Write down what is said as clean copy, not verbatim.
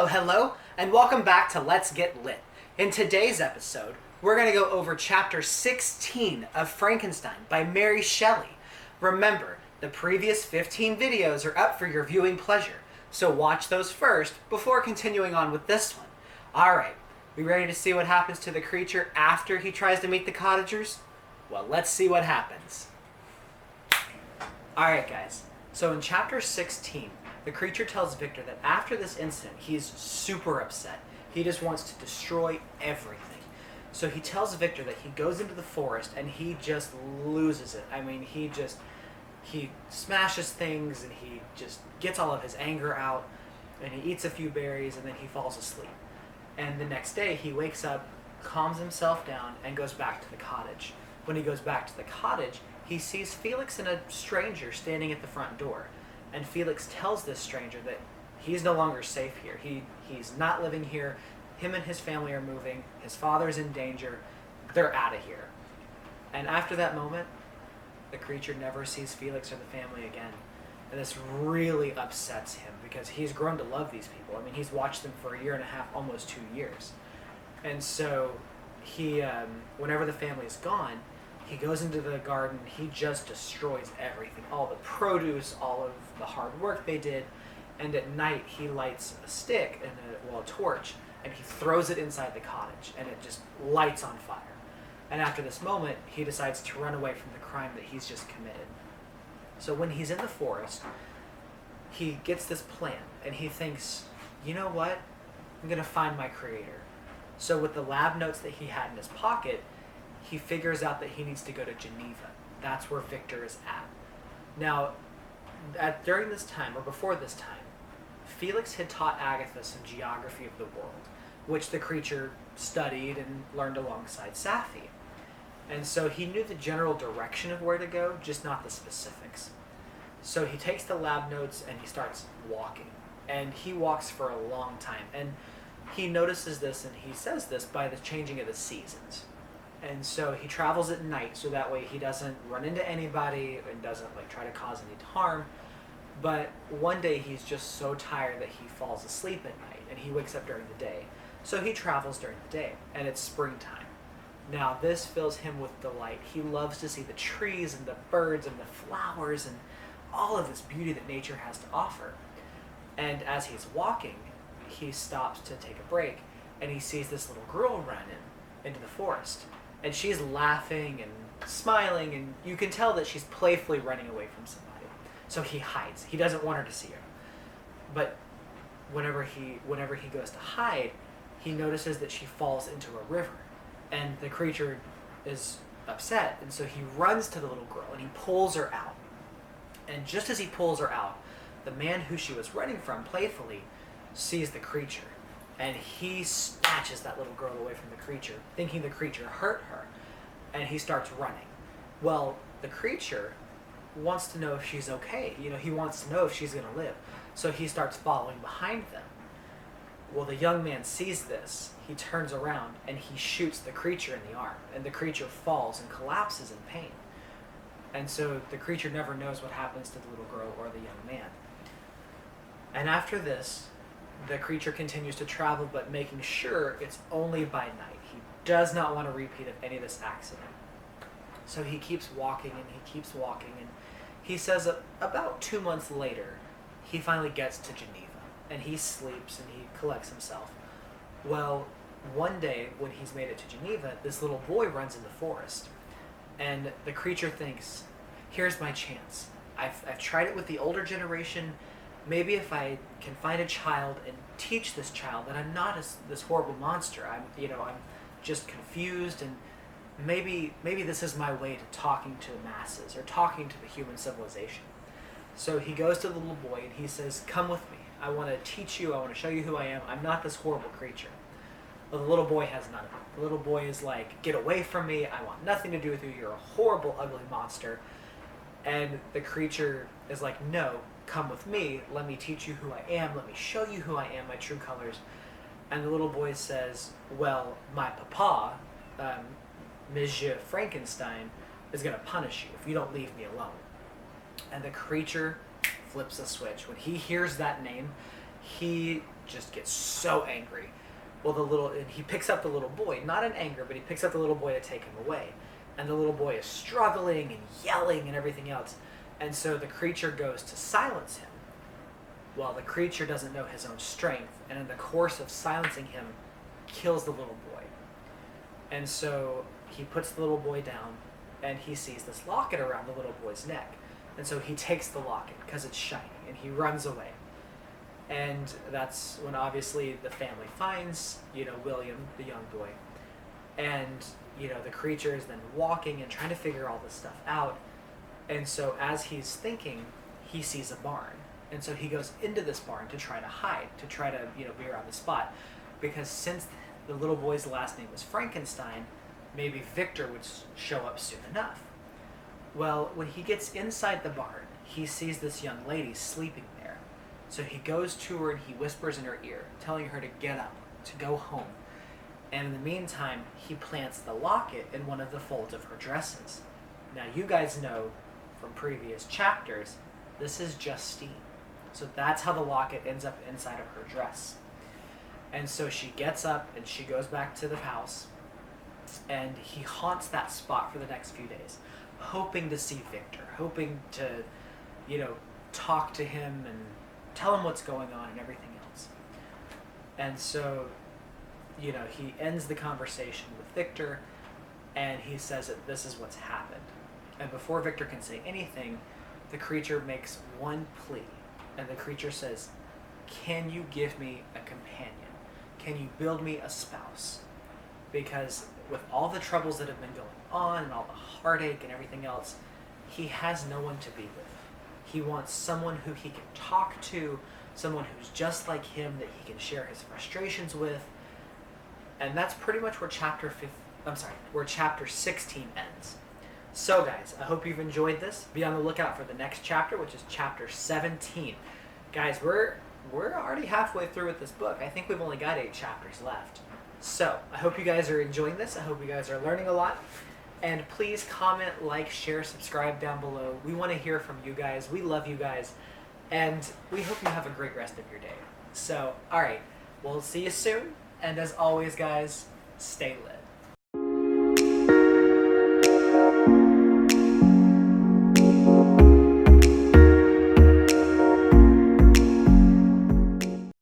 Hello, and welcome back to Let's Get Lit. In today's episode, we're going to go over Chapter 16 of Frankenstein by Mary Shelley. Remember, the previous 15 videos are up for your viewing pleasure, so watch those first before continuing on with this one. Alright, we ready to see what happens to the creature after he tries to meet the cottagers? Well, let's see what happens. Alright guys, so in Chapter 16, the creature tells Victor that after this incident, he's super upset. He just wants to destroy everything. So he tells Victor that he goes into the forest and he just loses it. I mean, he smashes things and he just gets all of his anger out and he eats a few berries and then he falls asleep. And the next day he wakes up, calms himself down, and goes back to the cottage. When he goes back to the cottage, he sees Felix and a stranger standing at the front door. And Felix tells this stranger that he's no longer safe here. He's not living here. Him and his family are moving. His father's in danger. They're out of here. And after that moment, the creature never sees Felix or the family again. And this really upsets him because he's grown to love these people. I mean, he's watched them for 1.5 years, almost 2 years. And so he, whenever the family's gone, he goes into the garden, he just destroys everything, all the produce, all of the hard work they did, and at night he lights a stick and a torch, and he throws it inside the cottage, and it just lights on fire. And after this moment, he decides to run away from the crime that he's just committed. So when he's in the forest, he gets this plan, and he thinks, you know what? I'm going to find my creator. So with the lab notes that he had in his pocket, he figures out that he needs to go to Geneva. That's where Victor is at. Now, during this time, or before this time, Felix had taught Agatha some geography of the world, which the creature studied and learned alongside Safi. And so he knew the general direction of where to go, just not the specifics. So he takes the lab notes and he starts walking. And he walks for a long time. And he notices this, and he says this, by the changing of the seasons. And so he travels at night, so that way he doesn't run into anybody and doesn't try to cause any harm. But one day he's just so tired that he falls asleep at night, and he wakes up during the day. So he travels during the day, and it's springtime. Now this fills him with delight. He loves to see the trees and the birds and the flowers and all of this beauty that nature has to offer. And as he's walking, he stops to take a break, and he sees this little girl run into the forest. And she's laughing and smiling, and you can tell that she's playfully running away from somebody. So he hides. He doesn't want her to see her. But whenever he goes to hide, he notices that she falls into a river. And the creature is upset, and so he runs to the little girl, and he pulls her out. And just as he pulls her out, the man who she was running from playfully sees the creature. And he snatches that little girl away from the creature, thinking the creature hurt her, and he starts running. Well, the creature wants to know if she's okay. He wants to know if she's going to live. So he starts following behind them. Well, the young man sees this. He turns around, and he shoots the creature in the arm, and the creature falls and collapses in pain. And so the creature never knows what happens to the little girl or the young man. And after this, the creature continues to travel, but making sure it's only by night. He does not want a repeat of any of this accident. So he keeps walking, and he keeps walking, and he says that about 2 months later, he finally gets to Geneva, and he sleeps, and he collects himself. Well, one day, when he's made it to Geneva, this little boy runs in the forest, and the creature thinks, here's my chance. I've tried it with the older generation. Maybe if I can find a child and teach this child that I'm not this horrible monster. I'm just confused, and maybe this is my way to talking to the masses or talking to the human civilization. So he goes to the little boy and he says, come with me. I want to teach you. I want to show you who I am. I'm not this horrible creature. Well, the little boy has none of it. The little boy is like, get away from me. I want nothing to do with you. You're a horrible, ugly monster. And the creature is like, no, come with me. Let me teach you who I am. Let me show you who I am, my true colors. And the little boy says, well, my papa, Monsieur Frankenstein, is going to punish you if you don't leave me alone. And the creature flips a switch. When he hears that name, he just gets so angry. Well, and he picks up the little boy, not in anger, but he picks up the little boy to take him away. And the little boy is struggling and yelling and everything else. And so the creature goes to silence him. Well, the creature doesn't know his own strength, and in the course of silencing him, kills the little boy. And so he puts the little boy down, and he sees this locket around the little boy's neck. And so he takes the locket because it's shiny, and he runs away. And that's when obviously the family finds, William, the young boy. And, the creature is then walking and trying to figure all this stuff out. And so as he's thinking, he sees a barn. And so he goes into this barn to try to hide, to try to, be around the spot. Because since the little boy's last name was Frankenstein, maybe Victor would show up soon enough. Well, when he gets inside the barn, he sees this young lady sleeping there. So he goes to her and he whispers in her ear, telling her to get up, to go home. And in the meantime, he plants the locket in one of the folds of her dresses. Now, you guys know from previous chapters, this is Justine. So that's how the locket ends up inside of her dress. And so she gets up and she goes back to the house, and he haunts that spot for the next few days, hoping to see Victor, hoping to, talk to him and tell him what's going on and everything else. And so, he ends the conversation with Victor, and he says that this is what's happened. And before Victor can say anything, the creature makes one plea. And the creature says, "Can you give me a companion? Can you build me a spouse?" Because with all the troubles that have been going on and all the heartache and everything else, he has no one to be with. He wants someone who he can talk to, someone who's just like him that he can share his frustrations with. And that's pretty much where chapter 16 ends. So guys, I hope you've enjoyed this. Be on the lookout for the next chapter, which is chapter 17. Guys, we're already halfway through with this book. I think we've only got 8 chapters left. So, I hope you guys are enjoying this. I hope you guys are learning a lot. And please comment, like, share, subscribe down below. We want to hear from you guys. We love you guys. And we hope you have a great rest of your day. So, alright, we'll see you soon. And as always, guys, stay lit.